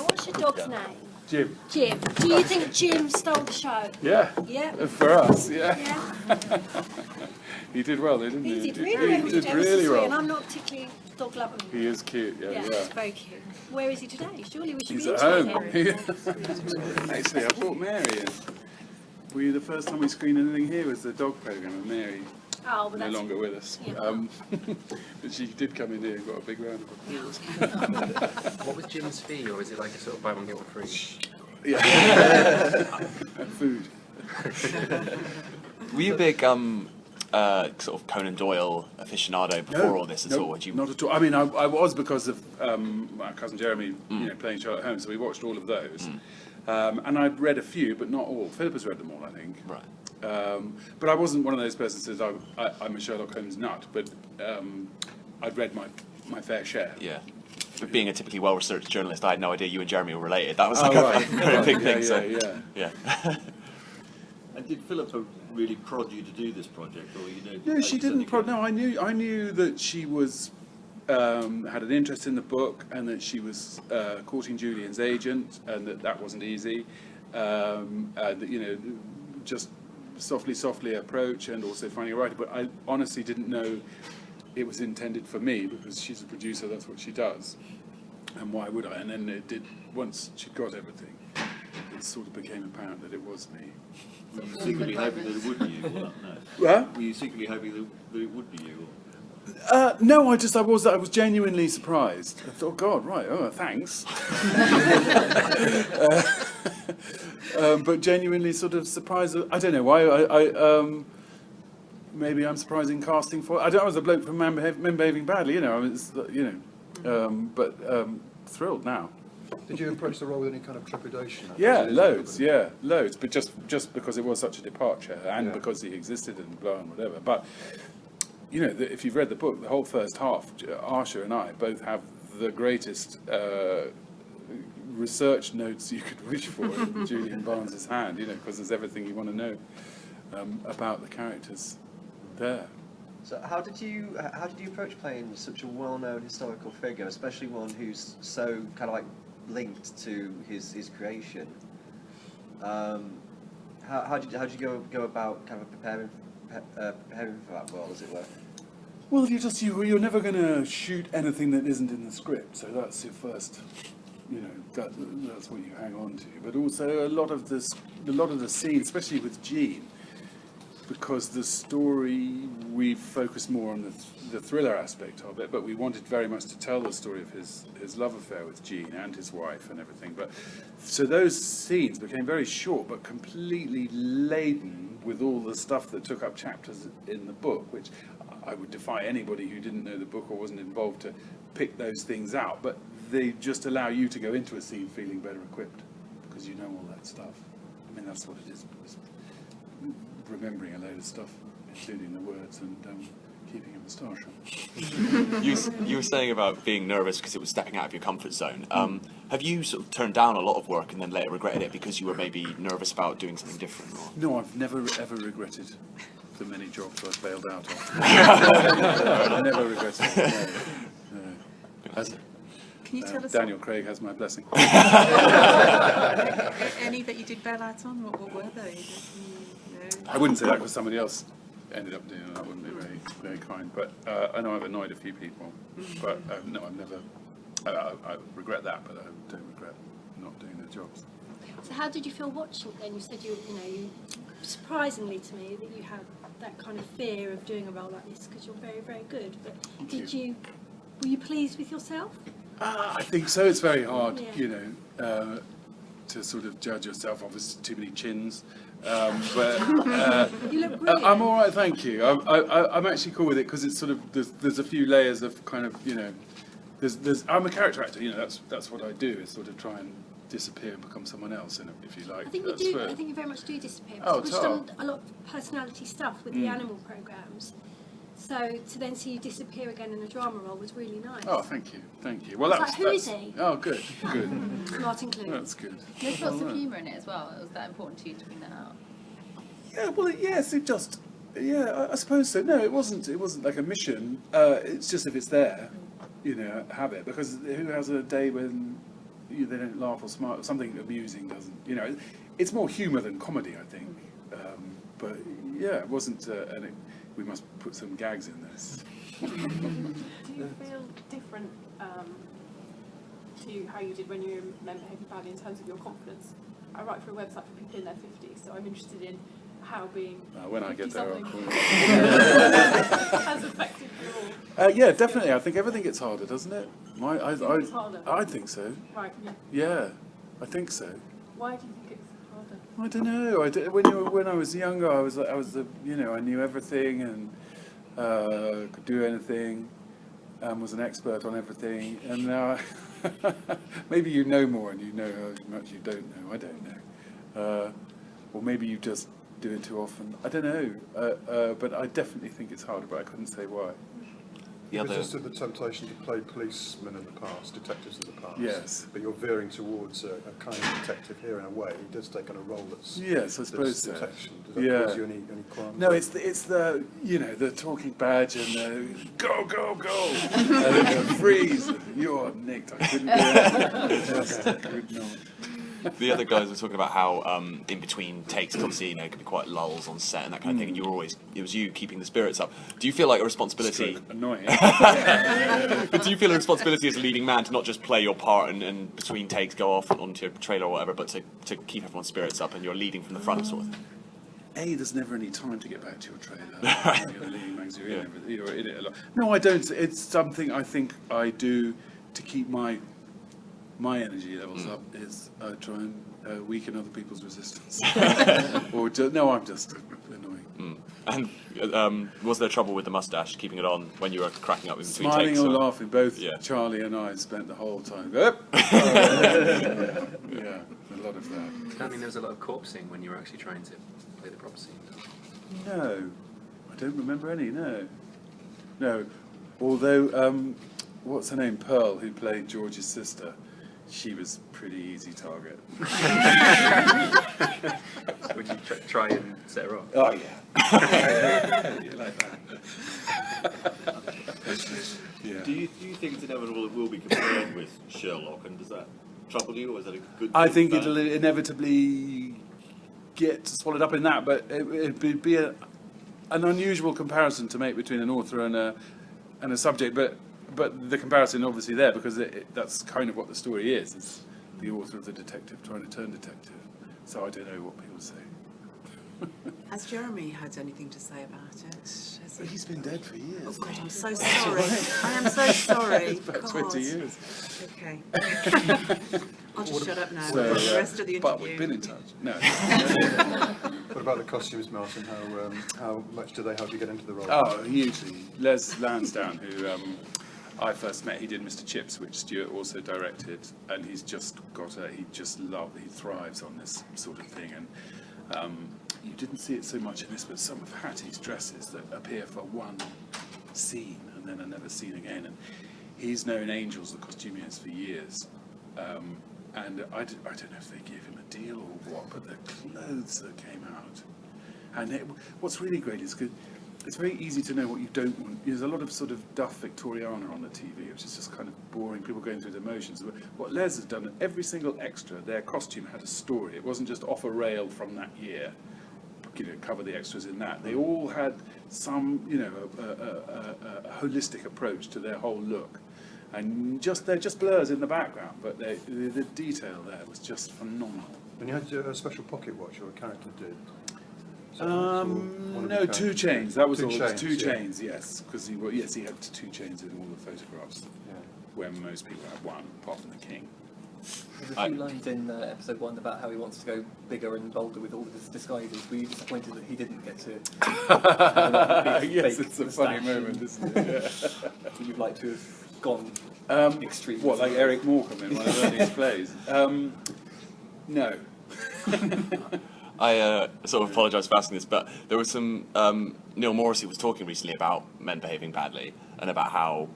So what's your dog's name? Jim. Jim. Do you think Jim stole the show? Yeah. Yeah. For us, yeah. Yeah. He did well, didn't he? He did really well. He did really well. And I'm not particularly dog lover. He is cute, yeah. He's very cute. Where is he today? Surely we should He's be at interested. home. Actually, I brought Mary in. The first time we screened anything here was the dog programme, and Mary no longer with us. Yeah. But she did come in here and got a big round of applause. What was Jim's fee, or is it like a sort of buy one get one free? Yeah. Food. Were you a big sort of Conan Doyle aficionado before all this at all? Not at all. I mean, I was because of my cousin Jeremy, playing Sherlock Holmes. So we watched all of those, and I'd read a few, but not all. Philip has read them all, I think. Right. But I wasn't one of those persons that says I'm a Sherlock Holmes nut. But I'd read my fair share. Yeah. But being a typically well-researched journalist, I had no idea you and Jeremy were related. That was like a very big thing. Yeah. And did Philippa really prod you to do this project, or No, she didn't prod. No, I knew that she was had an interest in the book, and that she was courting Julian's agent, and that wasn't easy. And that, just softly approach, and also finding a writer. But I honestly didn't know it was intended for me, because she's a producer. That's what she does. And why would I? And then it did. Once she got everything, it sort of became apparent that it was me. Were you secretly hoping that it would be you, or not? No. What? Were you secretly hoping that it would be you? No, I was genuinely surprised. I thought, God, right, thanks. But genuinely sort of surprised. I don't know why. Maybe I'm surprised in casting for. I don't know. I was a bloke from Men Behaving Badly, but thrilled now. Did you approach the role with any kind of trepidation? Yeah, loads. But just because it was such a departure, and because he existed and blah and whatever. But if you've read the book, the whole first half, Arsha and I both have the greatest research notes you could wish for in Julian Barnes's hand. Because there's everything you want to know about the characters there. So how did you approach playing such a well-known historical figure, especially one who's so kind of like linked to his creation? How did you go about kind of preparing for that role, as it were? Well, you're never going to shoot anything that isn't in the script, so that's your first. That's what you hang on to. But also a lot of the scenes, especially with Jean, because the story, we focused more on the thriller aspect of it, but we wanted very much to tell the story of his love affair with Jean and his wife and everything. But so those scenes became very short, but completely laden with all the stuff that took up chapters in the book, which I would defy anybody who didn't know the book or wasn't involved to pick those things out. But they just allow you to go into a scene feeling better equipped because you know all that stuff. I mean, that's what it is. Remembering a load of stuff, including the words, and keeping a moustache on. You were saying about being nervous because it was stepping out of your comfort zone. Have you sort of turned down a lot of work and then later regretted it because you were maybe nervous about doing something different? Or? No, I've never ever regretted the many jobs I've bailed out of. I never regretted it. No. Can you tell us? Daniel Craig has my blessing. Any that you did bail out on? What were they? I wouldn't say that because somebody else ended up doing it. That wouldn't be very, very kind. But I know I've annoyed a few people. But no, I've never. I regret that, but I don't regret not doing their jobs. So how did you feel watching then? You said you surprisingly to me that you had that kind of fear of doing a role like this because you're very, very good. But were you pleased with yourself? I think so. It's very hard, to sort of judge yourself. Obviously, too many chins. But you look brilliant. I'm all right, thank you. I'm actually cool with it because it's sort of there's a few layers of kind of there's I'm a character actor. That's what I do is sort of try and disappear and become someone else, if you like. I think you do. I think you very much do disappear. Oh, we've done a lot of personality stuff with the animal programmes. So to then see you disappear again in a drama role was really nice. Oh, thank you. Well, that's who is he? Oh, good. Martin Clunes. That's good. There's lots of humour in it as well. Was that important to you to bring that out? Yeah, well, yes, it just. Yeah, I suppose so. No, it wasn't. It wasn't like a mission. It's just if it's there, have it. Because who has a day when, they don't laugh or smile. Something amusing doesn't. It's more humour than comedy, I think. But yeah, it wasn't. We must put some gags in this. Do you feel different to how you did when you were a member Heavy Badly in terms of your confidence? I write for a website for people in their 50s, so I'm interested in how being when I get there, I'll call you. has affected you all. Yeah, definitely. I think everything gets harder, doesn't it? It's harder? I think so. Right, yeah. Yeah, I think so. Why do you think it's harder? I don't know. When I was younger, I was I knew everything and could do anything, was an expert on everything. And now, maybe you know more and you know how much you don't know. I don't know. Or maybe you just do it too often. I don't know. But I definitely think it's harder. But I couldn't say why. You resisted the temptation to play policemen in the past, detectives in the past. Yes. But you're veering towards a kind of detective here in a way. He does take on a role that's yes, I suppose so. detection. Does that cause you any qualms? No, it's the the talking badge and the go and then the freeze. You're nicked. I couldn't do it. Just could not. The other guys were talking about how in between takes, obviously, it could be quite lulls on set and that kind of thing, and it was you keeping the spirits up. Do you feel like a responsibility? Annoying. But do you feel a responsibility as a leading man to not just play your part and between takes go off onto your trailer or whatever, but to keep everyone's spirits up and you're leading from the front sort of thing? There's never any time to get back to your trailer. You're the leading magazine, you're in it a lot. No, I don't. It's something I think I do to keep my energy levels up. Is I try and weaken other people's resistance. I'm just annoying. And was there trouble with the mustache, keeping it on when you were cracking up in between Smiling takes? or laughing, both. Yeah. Charlie and I spent the whole time. Yeah, a lot of that. I mean, there was a lot of corpsing when you were actually trying to play the proper scene. No, I don't remember any. No. Although, what's her name? Pearl, who played George's sister. She was pretty easy target. Would you try and set her off? Oh yeah. You like that? Yeah. Do you think it's inevitable it will be compared with Sherlock, and does that trouble you, or is that a good? I think bad? it'll inevitably get swallowed up in that, but it'd be an unusual comparison to make between an author and a subject, but the comparison obviously there because that's kind of what the story is. It's the author of the detective trying to turn detective. So I don't know what people say. Has Jeremy had anything to say about it? He's been dead for years. Oh God, I'm so sorry. I am so sorry. It's about 20 years. Okay. I'll just shut up now. So, The rest of the interview. but we've been in touch. No. What about the costumes, Martin? How much do they help you get into the role? Oh, hugely. Les Lansdowne, who I first met, he did Mr. Chips, which Stuart also directed, and he's just he thrives on this sort of thing. And you didn't see it so much in this, but some of Hattie's dresses that appear for one scene and then are never seen again. And he's known Angels, the costumiers, for years. And I don't know if they gave him a deal or what, but the clothes that came out. And what's really great is because it's very easy to know what you don't want. There's a lot of sort of duff Victoriana on the TV, which is just kind of boring, people going through the motions. But what Les has done, every single extra, their costume had a story. It wasn't just off a rail from that year, cover the extras in that. They all had some, a holistic approach to their whole look. And they're just blurs in the background, but the detail there was just phenomenal. And you had a special pocket watch, or a character did? No, 2 chains. That was Two all. chains, 2 yeah. chains, yes, because he had 2 chains in all the photographs, where most people have 1, apart from the king. There's a few lines in episode 1 about how he wants to go bigger and bolder with all of his disguises. Were you disappointed that he didn't get to? Yes, it's a funny moment, isn't it? Would you like to have gone extreme? What, like Eric Morecambe in one of earliest plays? No. I sort of apologise for asking this, but there was some Neil Morrissey was talking recently about men behaving badly and about how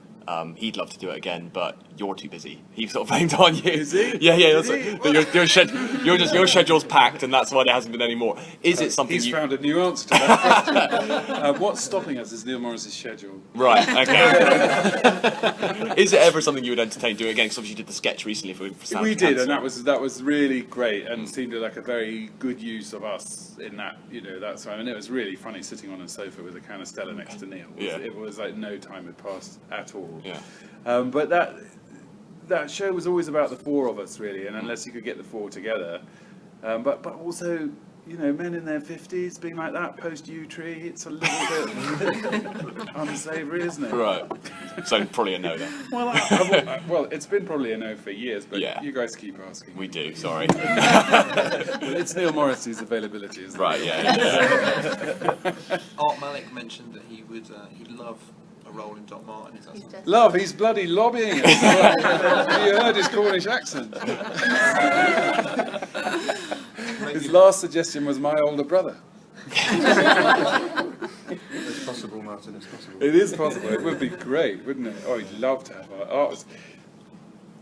he'd love to do it again, but you're too busy. He sort of blamed on you. Is he? Yeah. Is That's he? like, your schedule's packed, and that's why there hasn't been any more. Is it something He's you? found a new answer to that question. What's stopping us is Neil Morris's schedule. Right. Okay. Is it ever something you would entertain doing again? Because obviously you did the sketch recently for Sound We of did, Cancer. and that was really great, and seemed like a very good use of us in that. That's why. I mean, it was really funny sitting on a sofa with a can of Stella next to Neil. Yeah. It was like no time had passed at all. Yeah. But that show was always about the four of us, really, and unless you could get the four together, but also. Men in their 50s being like that post U-Tree, it's a little bit unsavoury, isn't it? Right. So probably a no then. Well, it's been probably a no for years, but you guys keep asking. We do. Sorry. It's Neil Morris's availability, isn't it? Right. Yeah. Art Malik mentioned that he'd love a role in Doc Martin. Is that something? Love, he's bloody lobbying us. Have you heard his Cornish accent? His last suggestion was my older brother. It's possible, Martin, it's possible. It is possible. It would be great, wouldn't it? Oh, he'd love to have Art.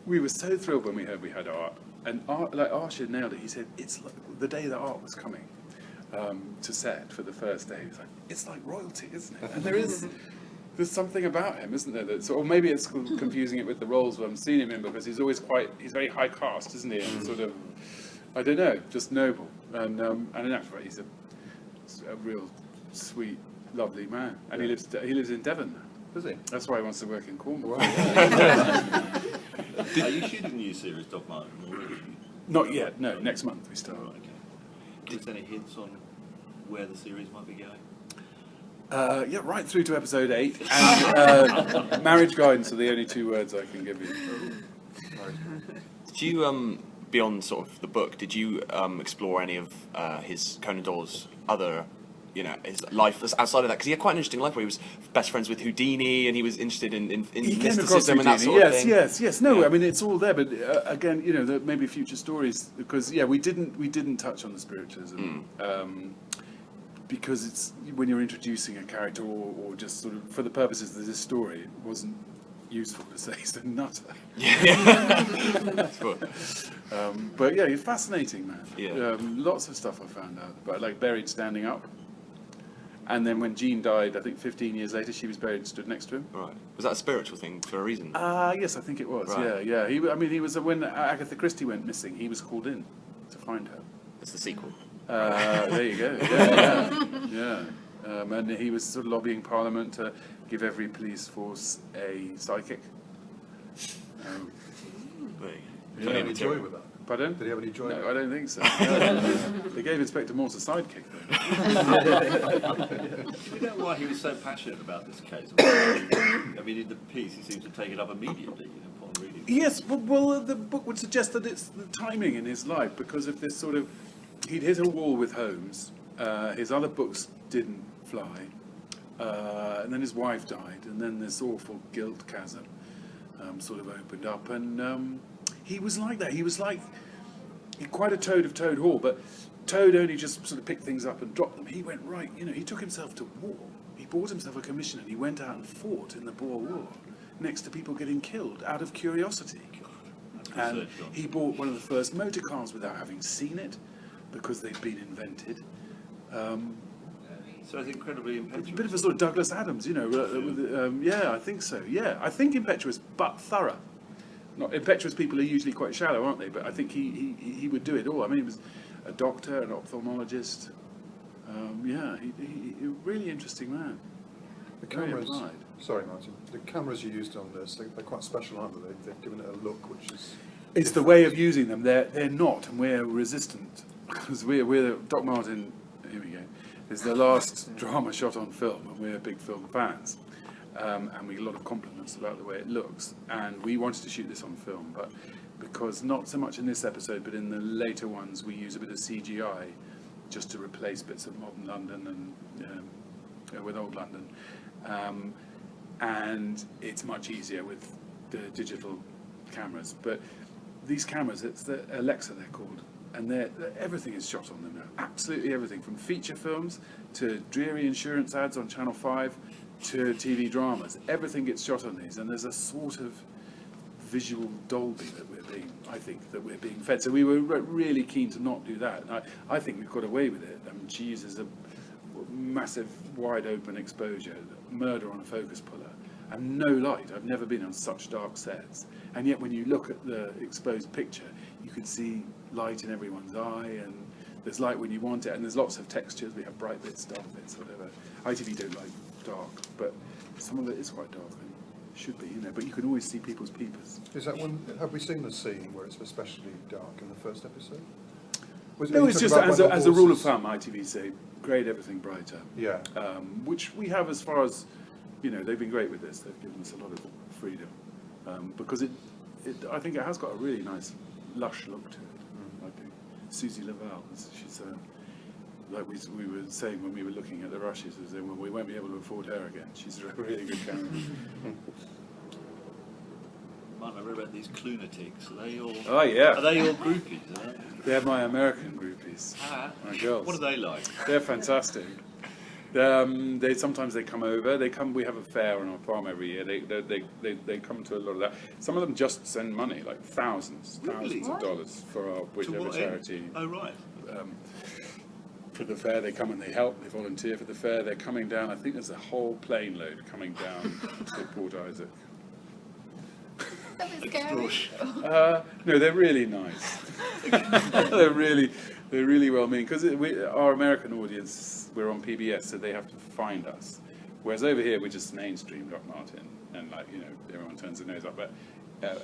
We were so thrilled when we heard we had Art. And Art, like Arthur nailed it. He said, it's like the day that Art was coming to set for the first day. He was like, it's like royalty, isn't it? And there's something about him, isn't there? Or maybe it's confusing it with the roles I've seen him in, because he's very high cast, isn't he? And sort of, I don't know, just noble. And in actual fact, he's a real sweet, lovely man. And he lives in Devon now. Does he? That's why he wants to work in Cornwall. Are you shooting a new series, Doc Martin, already? Not yet, no. Next month we start. Right, okay. Is there any hints on where the series might be going? Yeah, right through to episode 8. And marriage guidance are the only 2 words I can give you. Did you beyond sort of the book, did you explore any of his Conan Doyle's other, his life outside of that? Because he had quite an interesting life where he was best friends with Houdini, and he was interested in he came across mysticism and that Houdini. sort of thing. Yes. No, I mean it's all there, but again, there may be future stories, because we didn't touch on the spiritualism. Because it's when you're introducing a character or just sort of for the purposes of this story, it wasn't useful to say he's a nutter. But yeah, he's a fascinating man. Yeah. Lots of stuff I found out about, like buried standing up. And then when Jean died, I think 15 years later, she was buried and stood next to him. Right. Was that a spiritual thing for a reason? Yes, I think it was. Right. Yeah. He was when Agatha Christie went missing. He was called in to find her. That's the sequel. There you go. Yeah. And he was sort of lobbying Parliament to give every police force a psychic. Did he have any joy with that? Pardon? Did he have any joy? No, I don't think so. They gave Inspector Morse a sidekick. Do you know why he was so passionate about this case? I mean, in the piece, he seems to take it up immediately upon reading. Yes, well, the book would suggest that it's the timing in his life, because of this sort of... He'd hit a wall with Holmes. His other books didn't fly. And then his wife died. And then this awful guilt chasm sort of opened up. And he was like that. He was like quite a Toad of Toad Hall. But Toad only just sort of picked things up and dropped them. He went right, he took himself to war. He bought himself a commission and he went out and fought in the Boer War next to people getting killed out of curiosity. And he bought one of the first motor cars without having seen it, because they'd been invented. So it's incredibly impetuous. A bit of a sort of Douglas Adams, yeah, I think so. Yeah, I think impetuous but thorough. Not impetuous people are usually quite shallow, aren't they? But I think he would do it all. I mean, he was a doctor, an ophthalmologist. He a really interesting man. The cameras. Sorry, Martin. The cameras you used on this, they're quite special, aren't they? They've given it a look which is. It's the way of using them. They're not, and we're resistant, because we're Doc Martin. Here we go. Is the last drama shot on film, and we're big film fans, and we get a lot of compliments about the way it looks. And we wanted to shoot this on film, but because not so much in this episode, but in the later ones, we use a bit of CGI just to replace bits of modern London and with old London, and it's much easier with the digital cameras. But these cameras, it's the Alexa they're called. And everything is shot on them now. Absolutely everything, from feature films to dreary insurance ads on Channel 5 to TV dramas. Everything gets shot on these, and there's a sort of visual Dolby that I think that we're being fed. So we were really keen to not do that. And I think we've got away with it. I mean, she uses a massive, wide open exposure, murder on a focus puller, and no light. I've never been on such dark sets. And yet when you look at the exposed picture, you can see light in everyone's eye, and there's light when you want it, and there's lots of textures. We have bright bits, dark bits, whatever. ITV don't like dark, but some of it is quite dark. Should be, but you can always see people's peepers. Is that one? Have we seen the scene where it's especially dark in the first episode? No, it's just as a rule of thumb, ITV say grade everything brighter. Yeah. Which we have as far as, they've been great with this. They've given us a lot of freedom because I think it has got a really nice, lush look to it. Like Susie Lavelle, she's like we were saying when we were looking at the rushes, we won't be able to afford her again. She's a really good camera. Martin, I read about these Clunatics. Are they all? Oh yeah. Are they your groupies? They're my American groupies. My girls. What are they like? They're fantastic. Sometimes they come over. We have a fair on our farm every year. They come to a lot of that. Some of them just send money, like thousands of dollars for our whichever charity. Oh right. For the fair, they come and they help. They volunteer for the fair. They're coming down. I think there's a whole plane load coming down to Port Isaac. That was scary. No, they're really nice. they're really well mean, because our American audience, we're on PBS, so they have to find us. Whereas over here, we're just mainstream Doc Martin, and everyone turns their nose up. But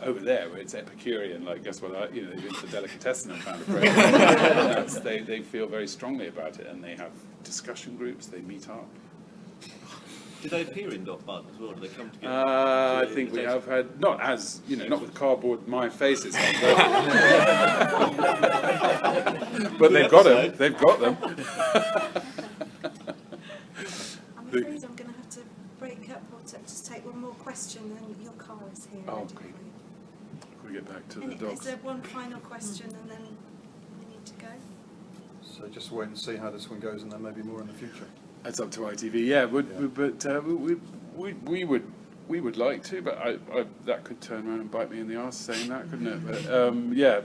over there, where it's Epicurean, guess what? They've been to the delicatessen and found a bread. They feel very strongly about it, and they have discussion groups. They meet up. Do they appear in Doc Martin as well? Do they come together? I think we have had, not with cardboard my faces on, but they've got them. They've got them. I'm afraid I'm going to have to break up or just take one more question, and your car is here. Oh, great. We get back to the dogs. Is there one final question, and then we need to go? So just wait and see how this one goes, and then maybe more in the future. It's up to ITV, yeah. But we would like to, but that could turn around and bite me in the arse saying that, couldn't it? But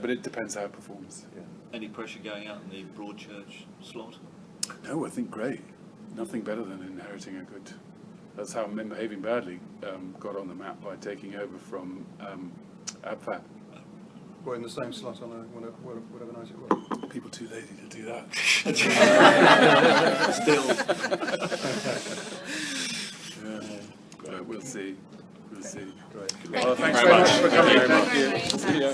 but it depends how it performs. Yeah. Any pressure going out in the Broadchurch slot? No, I think great. Nothing better than inheriting a good. That's how Men Behaving Badly got on the map, by taking over from AbFab. Well, in the same slot on whatever night it was. People too lazy to do that. Still. But we'll see. We'll see. Great. Well, thanks very much for coming. Thank you. See ya.